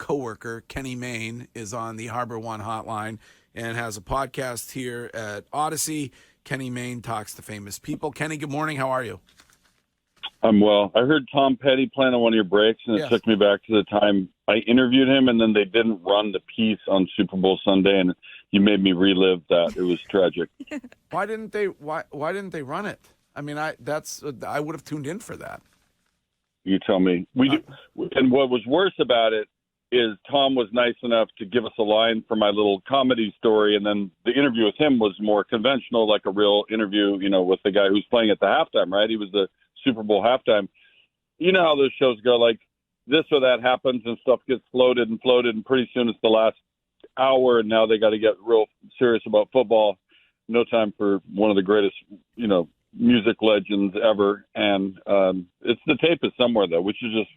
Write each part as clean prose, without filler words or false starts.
coworker, Kenny Mayne, is on the Harbor One hotline and has a podcast here at Odyssey. Kenny Mayne talks to famous people. Kenny, good morning. How are you? I'm well. I heard Tom Petty playing on one of your breaks, and it took me back to the time I interviewed him, and then they didn't run the piece on Super Bowl Sunday, and you made me relive that. It was tragic. Why didn't they run it? I mean, I would have tuned in for that. You tell me. And what was worse about it is Tom was nice enough to give us a line for my little comedy story, and then the interview with him was more conventional, like a real interview, with the guy who's playing at the halftime, right? He was the Super Bowl halftime. You know how those shows go, like this or that happens and stuff gets floated, and pretty soon it's the last hour, and now they got to get real serious about football. No time for one of the greatest, music legends ever. And it's the tape is somewhere, though. We should just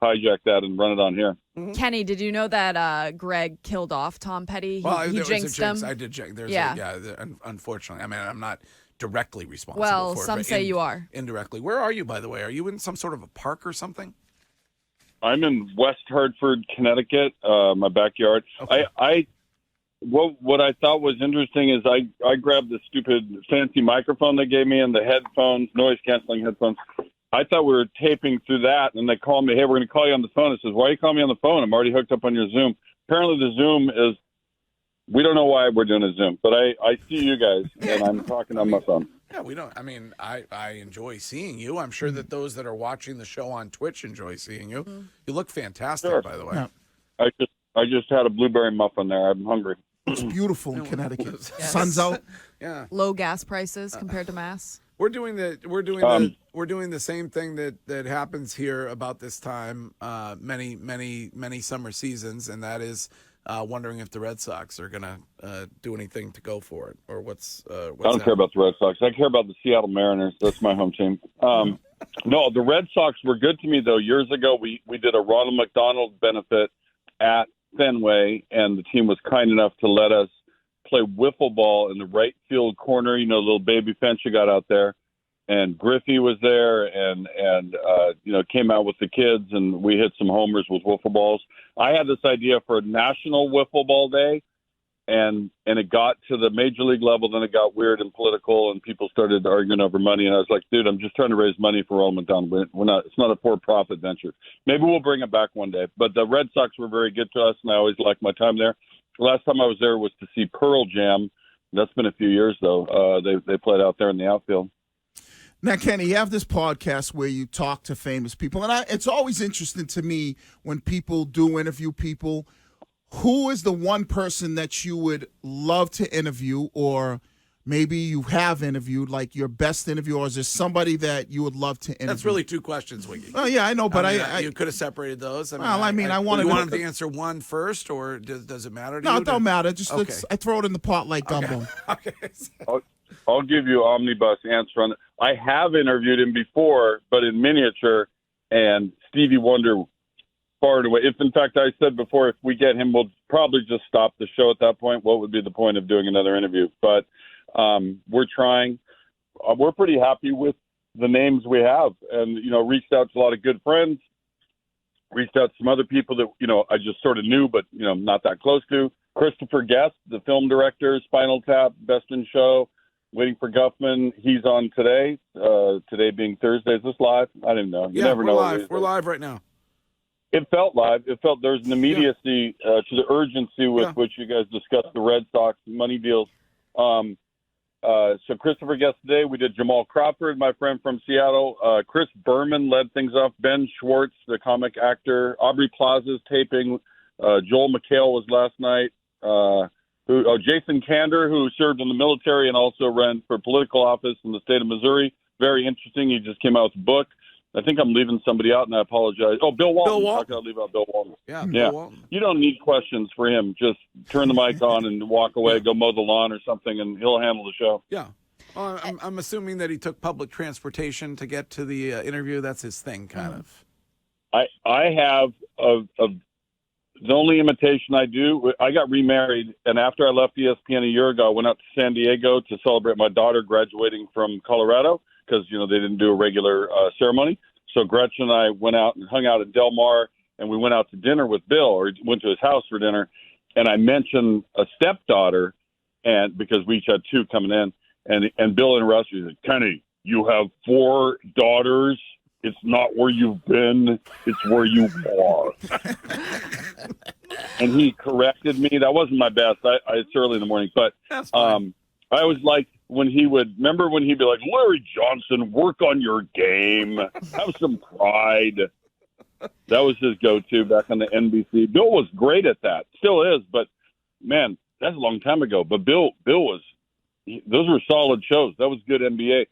hijack that and run it on here. Mm-hmm. Kenny, did you know that Greg killed off Tom Petty? He jinxed him. I did jinx. Unfortunately. I mean, I'm not directly responsible for it. Well, some say you are. Indirectly. Where are you, by the way? Are you in some sort of a park or something? I'm in West Hartford, Connecticut, my backyard. Okay. What I thought was interesting is I grabbed the stupid fancy microphone they gave me and the headphones, noise-canceling headphones. I thought we were taping through that, and they called me, hey, we're going to call you on the phone. I says, why are you calling me on the phone? I'm already hooked up on your Zoom. Apparently the Zoom is, we don't know why we're doing a Zoom, but I see you guys, and I'm talking on my phone. Yeah, we don't. I mean, I enjoy seeing you. I'm sure that those that are watching the show on Twitch enjoy seeing you. Mm-hmm. You look fantastic, by the way. Yeah. I just had a blueberry muffin there. I'm hungry. It's beautiful in Connecticut. Yes. Sun's out. Yeah. Low gas prices compared to Mass. We're doing the same thing that happens here about this time many summer seasons, and that is wondering if the Red Sox are going to do anything to go for it, or what's I don't care about the Red Sox. I care about the Seattle Mariners. That's my home team. No, the Red Sox were good to me, though. Years ago, we did a Ronald McDonald benefit at Fenway, and the team was kind enough to let us play wiffle ball in the right field corner, little baby fence you got out there. And Griffey was there and came out with the kids, and we hit some homers with wiffle balls. I had this idea for a national wiffle ball day, and it got to the major league level. Then it got weird and political, and people started arguing over money. And I was like, dude, I'm just trying to raise money for Ronald McDonald. It's not a for-profit venture. Maybe we'll bring it back one day. But the Red Sox were very good to us, and I always liked my time there. The last time I was there was to see Pearl Jam. That's been a few years, though. They played out there in the outfield. Now, Kenny, you have this podcast where you talk to famous people, and it's always interesting to me when people do interview people. Who is the one person that you would love to interview, or maybe you have interviewed, like your best interview, or is there somebody that you would love to interview? That's really two questions, Wiggy. Oh, yeah, I know, but you could have separated those. I wanted you wanted to answer one first, or does it matter to you? No, it don't matter. Just I throw it in the pot like gumbo. Okay. I'll give you an omnibus answer on it. I have interviewed him before, but in miniature, and Stevie Wonder far and away. If, in fact, I said before, if we get him, we'll probably just stop the show at that point. What would be the point of doing another interview? But we're trying. We're pretty happy with the names we have, and, reached out to a lot of good friends, reached out to some other people that, I just sort of knew, but, not that close to. Christopher Guest, the film director, Spinal Tap, Best in Show, Waiting for Guffman. He's on today. Today being Thursday. Is this live? I didn't know. You never know. Live. We're live right now. It felt live. It felt there's an immediacy to the urgency with which you guys discussed the Red Sox money deals. So Christopher Guest today. We did Jamal Crawford, my friend from Seattle. Chris Berman led things off. Ben Schwartz, the comic actor. Aubrey Plaza's taping. Joel McHale was last night. Jason Kander, who served in the military and also ran for political office in the state of Missouri. Very interesting. He just came out with a book. I think I'm leaving somebody out, and I apologize. Oh, Bill Walton. How can I leave out Bill Walton? Yeah. Bill Walton. You don't need questions for him. Just turn the mic on and walk away, go mow the lawn or something, and he'll handle the show. Yeah. Well, I'm assuming that he took public transportation to get to the interview. That's his thing, kind of. I have the only imitation I do. I got remarried, and after I left ESPN a year ago, I went out to San Diego to celebrate my daughter graduating from Colorado because they didn't do a regular ceremony. So Gretchen and I went out and hung out at Del Mar, and we went out to dinner with Bill, or went to his house for dinner, and I mentioned a stepdaughter, and because we each had two coming in, and Bill interrupted me. He said, "Kenny, you have 4 daughters. It's not where you've been; it's where you are." And he corrected me. That wasn't my best. It's early in the morning, but I was like, when he'd be like, "Larry Johnson, work on your game. Have some pride." That was his go-to back on the NBC. Bill was great at that. Still is, but man, that's a long time ago. But Bill was. Those were solid shows. That was good NBA.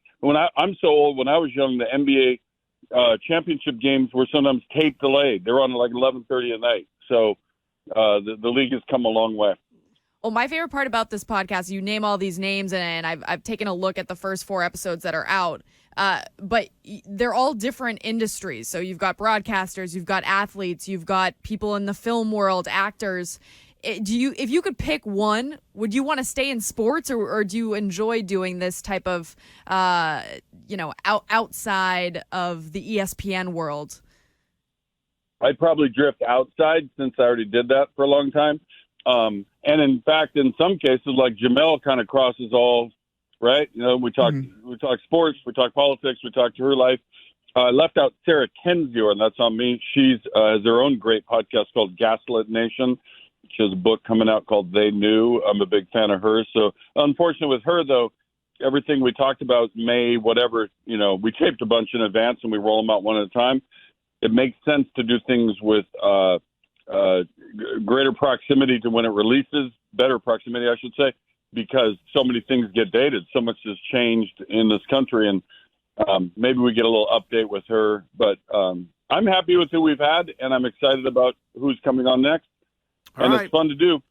I'm so old. When I was young, the NBA championship games were sometimes tape delayed. They were on like 11:30 at night. So the league has come a long way. Well, my favorite part about this podcast, you name all these names, and I've taken a look at the first 4 episodes that are out. But they're all different industries. So you've got broadcasters, you've got athletes, you've got people in the film world, actors. If you could pick one, would you want to stay in sports, or do you enjoy doing this type of, outside of the ESPN world? I'd probably drift outside since I already did that for a long time. And in fact, in some cases, like Jamel kind of crosses all, right? We talk sports, we talk politics, we talk to her life. I left out Sarah Kendzior, and that's on me. She's has her own great podcast called Gaslit Nation. She has a book coming out called They Knew. I'm a big fan of hers. So unfortunately with her, though, everything we talked about, May, whatever, we taped a bunch in advance and we roll them out one at a time. It makes sense to do things with greater proximity to when it releases, better proximity, I should say, because so many things get dated. So much has changed in this country, and maybe we get a little update with her. But I'm happy with who we've had, and I'm excited about who's coming on next. It's fun to do.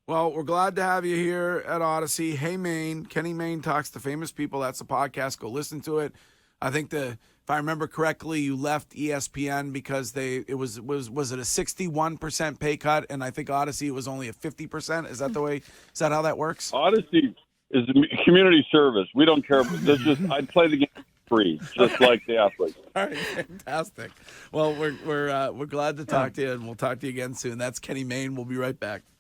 Well, we're glad to have you here at Odyssey. Hey, Mayne. Kenny Mayne Talks to Famous People. That's a podcast. Go listen to it. I think if I remember correctly, you left ESPN because was it a 61% pay cut, and I think Odyssey was only a 50%. Is that how that works? Odyssey is community service. We don't care. I'd play the game free, just like the athletes. All right, fantastic. Well, we're glad to talk to you, and we'll talk to you again soon. That's Kenny Mayne. We'll be right back.